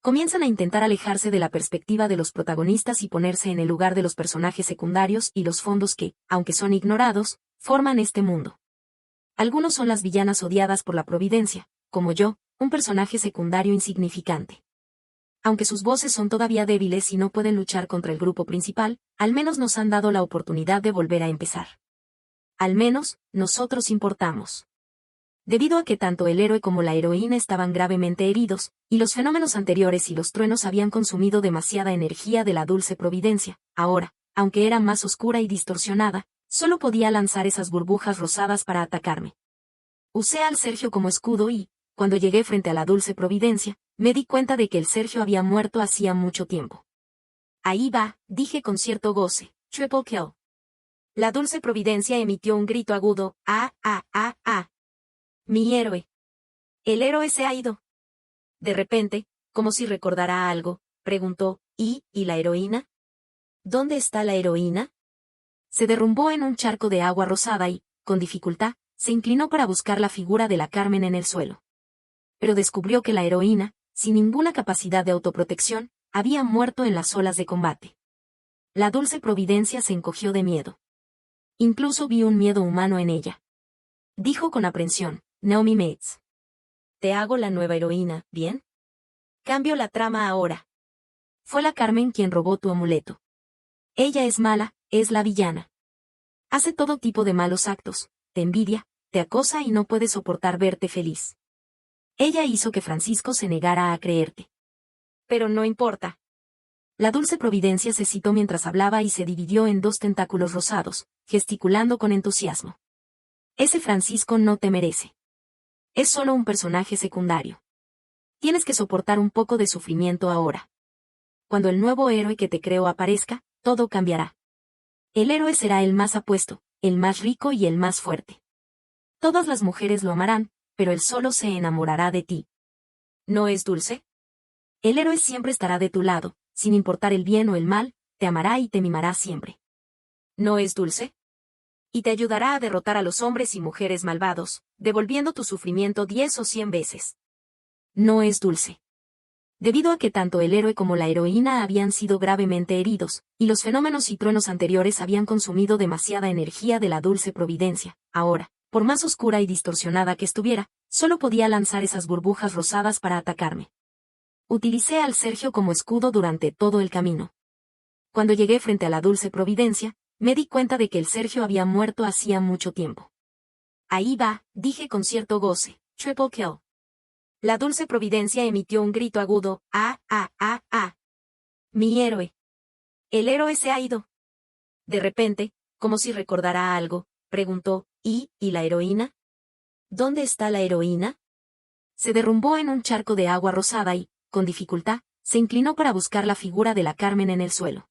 Comienzan a intentar alejarse de la perspectiva de los protagonistas y ponerse en el lugar de los personajes secundarios y los fondos que, aunque son ignorados, forman este mundo. Algunos son las villanas odiadas por la providencia, como yo, un personaje secundario insignificante. Aunque sus voces son todavía débiles y no pueden luchar contra el grupo principal, al menos nos han dado la oportunidad de volver a empezar. Al menos, nosotros importamos. Debido a que tanto el héroe como la heroína estaban gravemente heridos, y los fenómenos anteriores y los truenos habían consumido demasiada energía de la dulce providencia, ahora, aunque era más oscura y distorsionada, solo podía lanzar esas burbujas rosadas para atacarme. Usé al Sergio como escudo y, cuando llegué frente a la dulce providencia, me di cuenta de que el Sergio había muerto hacía mucho tiempo. Ahí va, dije con cierto goce, triple kill. La dulce providencia emitió un grito agudo, ¡ah, ah, ah, ah! Mi héroe. El héroe se ha ido. De repente, como si recordara algo, preguntó, ¿y la heroína? ¿Dónde está la heroína? Se derrumbó en un charco de agua rosada y, con dificultad, se inclinó para buscar la figura de la Carmen en el suelo. Pero descubrió que la heroína, sin ninguna capacidad de autoprotección, había muerto en las olas de combate. La dulce providencia se encogió de miedo. Incluso vi un miedo humano en ella. Dijo con aprensión, Naomi Mates. Te hago la nueva heroína, ¿bien? Cambio la trama ahora. Fue la Carmen quien robó tu amuleto. Ella es mala, es la villana. Hace todo tipo de malos actos, te envidia, te acosa y no puede soportar verte feliz. Ella hizo que Francisco se negara a creerte. Pero no importa. La dulce providencia se citó mientras hablaba y se dividió en dos tentáculos rosados, gesticulando con entusiasmo. Ese Francisco no te merece. Es solo un personaje secundario. Tienes que soportar un poco de sufrimiento ahora. Cuando el nuevo héroe que te creo aparezca, todo cambiará. El héroe será el más apuesto, el más rico y el más fuerte. Todas las mujeres lo amarán, pero él solo se enamorará de ti. ¿No es dulce? El héroe siempre estará de tu lado, sin importar el bien o el mal, te amará y te mimará siempre. ¿No es dulce? Y te ayudará a derrotar a los hombres y mujeres malvados, devolviendo tu sufrimiento 10 o 100 veces. ¿No es dulce? Debido a que tanto el héroe como la heroína habían sido gravemente heridos, y los fenómenos y truenos anteriores habían consumido demasiada energía de la dulce providencia, ahora, por más oscura y distorsionada que estuviera, solo podía lanzar esas burbujas rosadas para atacarme. Utilicé al Sergio como escudo durante todo el camino. Cuando llegué frente a la dulce providencia, me di cuenta de que el Sergio había muerto hacía mucho tiempo. Ahí va, dije con cierto goce, triple kill. La dulce providencia emitió un grito agudo, ¡ah, ah, ah, ah! Mi héroe. El héroe se ha ido. De repente, como si recordara algo, preguntó, ¿y la heroína? ¿Dónde está la heroína? Se derrumbó en un charco de agua rosada y, con dificultad, se inclinó para buscar la figura de la Carmen en el suelo.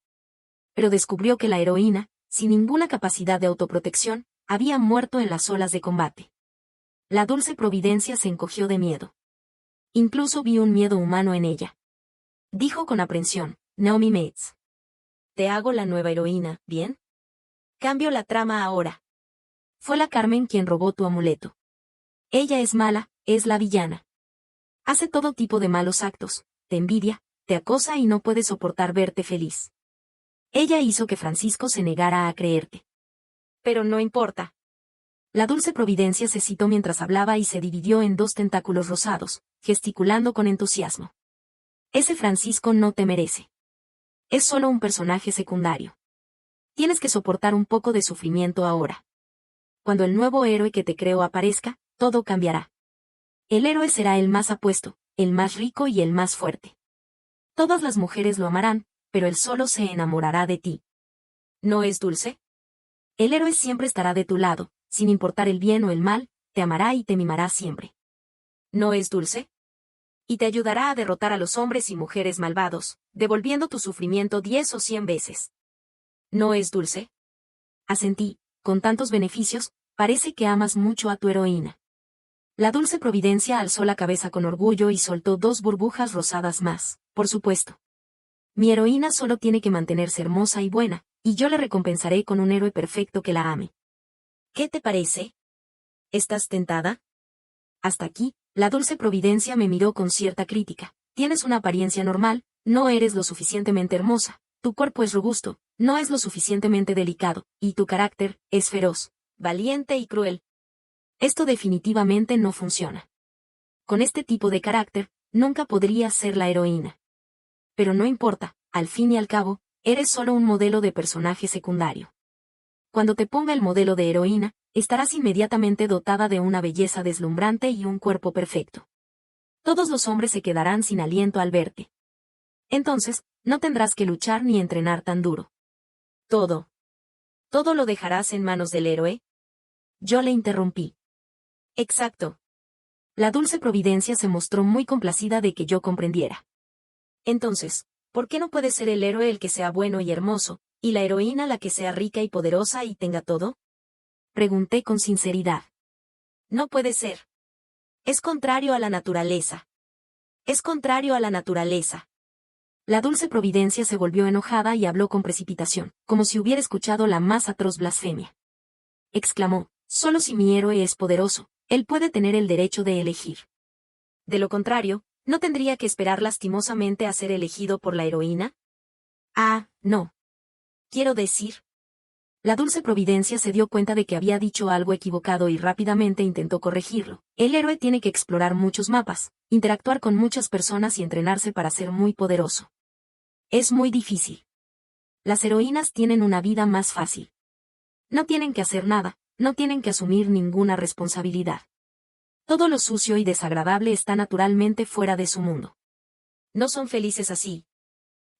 Pero descubrió que la heroína, sin ninguna capacidad de autoprotección, había muerto en las olas de combate. La dulce providencia se encogió de miedo. Incluso vi un miedo humano en ella. Dijo con aprensión, Naomi Mates. Te hago la nueva heroína, ¿bien? Cambio la trama ahora. Fue la Carmen quien robó tu amuleto. Ella es mala, es la villana. Hace todo tipo de malos actos, te envidia, te acosa y no puede soportar verte feliz. Ella hizo que Francisco se negara a creerte. Pero no importa. La dulce providencia se citó mientras hablaba y se dividió en dos tentáculos rosados, gesticulando con entusiasmo. Ese Francisco no te merece. Es solo un personaje secundario. Tienes que soportar un poco de sufrimiento ahora. Cuando el nuevo héroe que te creo aparezca, todo cambiará. El héroe será el más apuesto, el más rico y el más fuerte. Todas las mujeres lo amarán, pero él solo se enamorará de ti. ¿No es dulce? El héroe siempre estará de tu lado, sin importar el bien o el mal, te amará y te mimará siempre. ¿No es dulce? Y te ayudará a derrotar a los hombres y mujeres malvados, devolviendo tu sufrimiento 10 o 100 veces. ¿No es dulce? Asentí, con tantos beneficios, parece que amas mucho a tu heroína. La dulce providencia alzó la cabeza con orgullo y soltó dos burbujas rosadas más, por supuesto. Mi heroína solo tiene que mantenerse hermosa y buena, y yo le recompensaré con un héroe perfecto que la ame. ¿Qué te parece? ¿Estás tentada? Hasta aquí, la dulce providencia me miró con cierta crítica. Tienes una apariencia normal, no eres lo suficientemente hermosa, tu cuerpo es robusto, no es lo suficientemente delicado, y tu carácter es feroz, valiente y cruel. Esto definitivamente no funciona. Con este tipo de carácter, nunca podrías ser la heroína. Pero no importa, al fin y al cabo, eres solo un modelo de personaje secundario. Cuando te ponga el modelo de heroína, estarás inmediatamente dotada de una belleza deslumbrante y un cuerpo perfecto. Todos los hombres se quedarán sin aliento al verte. Entonces, no tendrás que luchar ni entrenar tan duro. Todo lo dejarás en manos del héroe. Yo le interrumpí. Exacto. La dulce providencia se mostró muy complacida de que yo comprendiera. Entonces, ¿por qué no puede ser el héroe el que sea bueno y hermoso, y la heroína la que sea rica y poderosa y tenga todo? Pregunté con sinceridad. No puede ser. Es contrario a la naturaleza. Es contrario a la naturaleza. La dulce providencia se volvió enojada y habló con precipitación, como si hubiera escuchado la más atroz blasfemia. Exclamó, solo si mi héroe es poderoso, él puede tener el derecho de elegir. De lo contrario, ¿no tendría que esperar lastimosamente a ser elegido por la heroína? Ah, no. Quiero decir. La dulce providencia se dio cuenta de que había dicho algo equivocado y rápidamente intentó corregirlo. El héroe tiene que explorar muchos mapas, interactuar con muchas personas y entrenarse para ser muy poderoso. Es muy difícil. Las heroínas tienen una vida más fácil. No tienen que hacer nada, no tienen que asumir ninguna responsabilidad. Todo lo sucio y desagradable está naturalmente fuera de su mundo. No son felices así.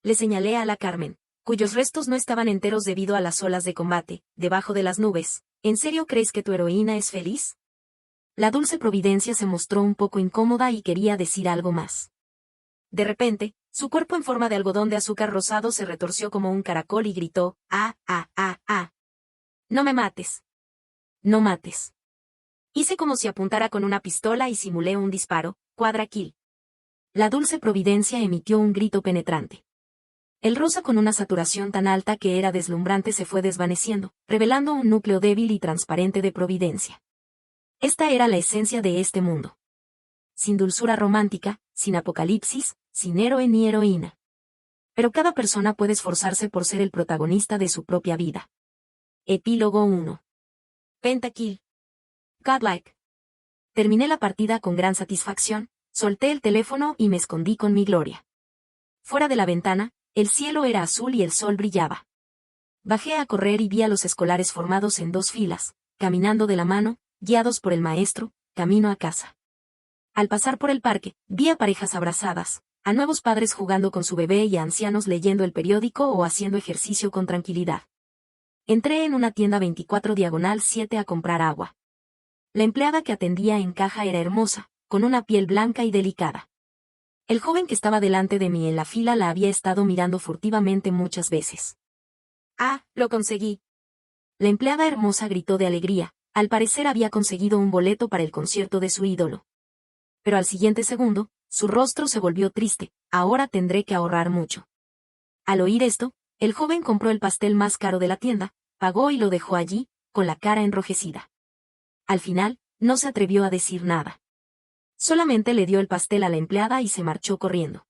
Le señalé a la Carmen, cuyos restos no estaban enteros debido a las olas de combate, debajo de las nubes. ¿En serio crees que tu heroína es feliz? La dulce Providencia se mostró un poco incómoda y quería decir algo más. De repente, su cuerpo en forma de algodón de azúcar rosado se retorció como un caracol y gritó, ¡ah, ah, ah, ah! ¡No me mates! ¡No mates! Hice como si apuntara con una pistola y simulé un disparo, quadra-kill. La dulce Providencia emitió un grito penetrante. El rosa con una saturación tan alta que era deslumbrante se fue desvaneciendo, revelando un núcleo débil y transparente de Providencia. Esta era la esencia de este mundo. Sin dulzura romántica, sin apocalipsis, sin héroe ni heroína. Pero cada persona puede esforzarse por ser el protagonista de su propia vida. Epílogo 1. Pentakill. Godlike. Terminé la partida con gran satisfacción, solté el teléfono y me escondí con mi gloria. Fuera de la ventana, el cielo era azul y el sol brillaba. Bajé a correr y vi a los escolares formados en 2 filas, caminando de la mano, guiados por el maestro, camino a casa. Al pasar por el parque, vi a parejas abrazadas, a nuevos padres jugando con su bebé y a ancianos leyendo el periódico o haciendo ejercicio con tranquilidad. Entré en una tienda 24/7 a comprar agua. La empleada que atendía en caja era hermosa, con una piel blanca y delicada. El joven que estaba delante de mí en la fila la había estado mirando furtivamente muchas veces. ¡Ah, lo conseguí! La empleada hermosa gritó de alegría, al parecer había conseguido un boleto para el concierto de su ídolo. Pero al siguiente segundo, su rostro se volvió triste, ahora tendré que ahorrar mucho. Al oír esto, el joven compró el pastel más caro de la tienda, pagó y lo dejó allí, con la cara enrojecida. Al final, no se atrevió a decir nada. Solamente le dio el pastel a la empleada y se marchó corriendo.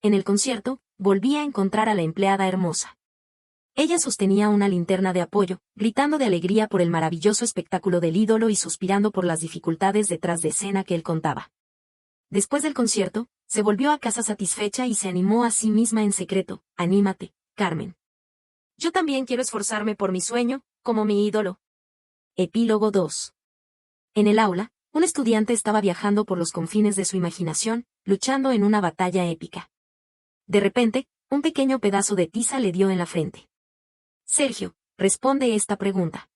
En el concierto, volví a encontrar a la empleada hermosa. Ella sostenía una linterna de apoyo, gritando de alegría por el maravilloso espectáculo del ídolo y suspirando por las dificultades detrás de escena que él contaba. Después del concierto, se volvió a casa satisfecha y se animó a sí misma en secreto, «Anímate, Carmen. Yo también quiero esforzarme por mi sueño, como mi ídolo». Epílogo 2. En el aula, un estudiante estaba viajando por los confines de su imaginación, luchando en una batalla épica. De repente, un pequeño pedazo de tiza le dio en la frente. «Sergio, responde esta pregunta».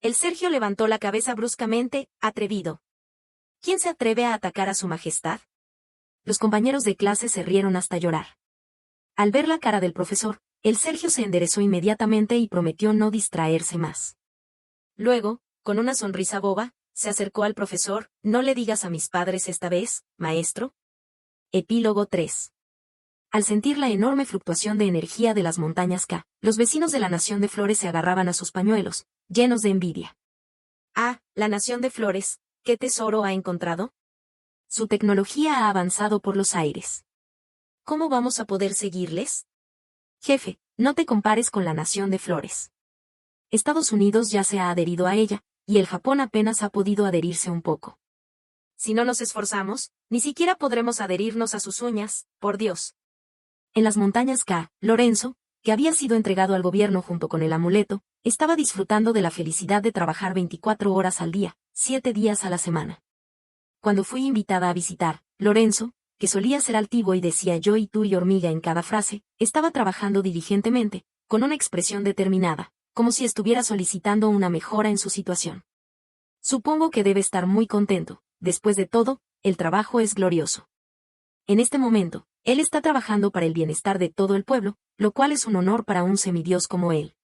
El Sergio levantó la cabeza bruscamente, atrevido. ¿Quién se atreve a atacar a su majestad? Los compañeros de clase se rieron hasta llorar. Al ver la cara del profesor, el Sergio se enderezó inmediatamente y prometió no distraerse más. Luego, con una sonrisa boba, se acercó al profesor, «¿No le digas a mis padres esta vez, maestro?» Epílogo 3. Al sentir la enorme fluctuación de energía de las montañas K, los vecinos de la Nación de Flores se agarraban a sus pañuelos, llenos de envidia. «Ah, la Nación de Flores, ¿qué tesoro ha encontrado? Su tecnología ha avanzado por los aires. ¿Cómo vamos a poder seguirles? Jefe, no te compares con la Nación de Flores. Estados Unidos ya se ha adherido a ella, y el Japón apenas ha podido adherirse un poco. Si no nos esforzamos, ni siquiera podremos adherirnos a sus uñas, por Dios». En las montañas K, Lorenzo, que había sido entregado al gobierno junto con el amuleto, estaba disfrutando de la felicidad de trabajar 24 horas al día, 7 días a la semana. Cuando fui invitada a visitar, Lorenzo, que solía ser altivo y decía yo y tú y hormiga en cada frase, estaba trabajando diligentemente, con una expresión determinada, como si estuviera solicitando una mejora en su situación. Supongo que debe estar muy contento, después de todo, el trabajo es glorioso. En este momento, él está trabajando para el bienestar de todo el pueblo, lo cual es un honor para un semidios como él.